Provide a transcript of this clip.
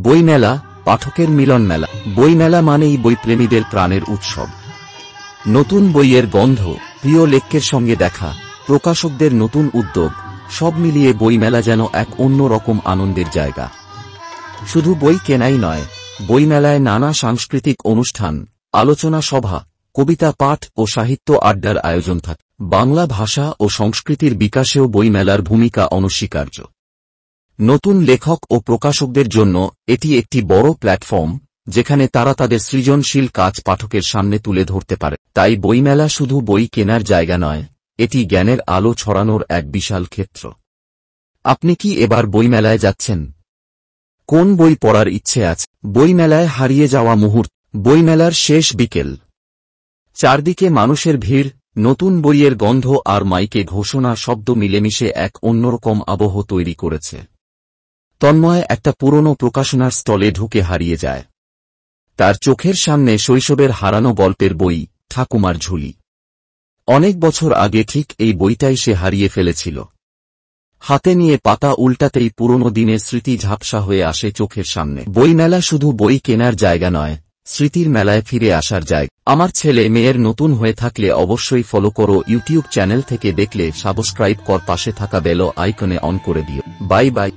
বইমেলা, পাঠকের মিলন মেলা। বইমেলা মানেই বইপ্রেমীদের প্রাণের উৎসব। নতুন বইয়ের গন্ধ, প্রিয় লেখকের সঙ্গে দেখা, প্রকাশকদের নতুন উদ্যোগ, সব মিলিয়ে বইমেলা যেন এক অন্য রকম আনন্দের জায়গা। শুধু বই কেনাই নয়, বইমেলায় নানা সাংস্কৃতিক অনুষ্ঠান, আলোচনা সভা, কবিতা পাঠ ও সাহিত্য আড্ডার আয়োজন থাকে। বাংলা ভাষা ও সংস্কৃতির বিকাশেও বইমেলার ভূমিকা অনস্বীকার্য। নতুন লেখক ও প্রকাশকদের জন্য এটি একটি বড় প্ল্যাটফর্ম, যেখানে তারা তাদের সৃজনশীল কাজ পাঠকের সামনে তুলে ধরতে পারে। তাই বইমেলা শুধু বই কেনার জায়গা নয়, এটি জ্ঞানের আলো ছড়ানোর এক বিশাল ক্ষেত্র। আপনি কি এবার বইমেলায় যাচ্ছেন? কোন বই পড়ার ইচ্ছে আছে? বইমেলায় হারিয়ে যাওয়া মুহূর্ত। বইমেলার শেষ বিকেল, চারদিকে মানুষের ভিড়, নতুন বইয়ের গন্ধ আর মাইকে ঘোষণা শব্দ মিলেমিশে এক অন্যরকম আবহ তৈরি করেছে। তন্ময় একটা পুরনো প্রকাশনার স্টলে ঢুকে হারিয়ে যায়। তার চোখের সামনে শৈশবের হারানো গল্পের বই, ঠাকুমার ঝুলি। অনেক বছর আগে ঠিক এই বইটাই সে হারিয়ে ফেলেছিল। হাতে নিয়ে পাতা উল্টাতেই পুরনো দিনের স্মৃতি ঝাপসা হয়ে আসে চোখের সামনে। বইমেলা শুধু বই কেনার জায়গা নয়, স্মৃতির মেলায় ফিরে আসার জায়গা। আমার ছেলে মেয়ের নতুন হয়ে থাকলে অবশ্যই ফলো করো। ইউটিউব চ্যানেল থেকে দেখলে সাবস্ক্রাইব কর, পাশে থাকা বেল আইকনে অন করে দিও। Bye bye.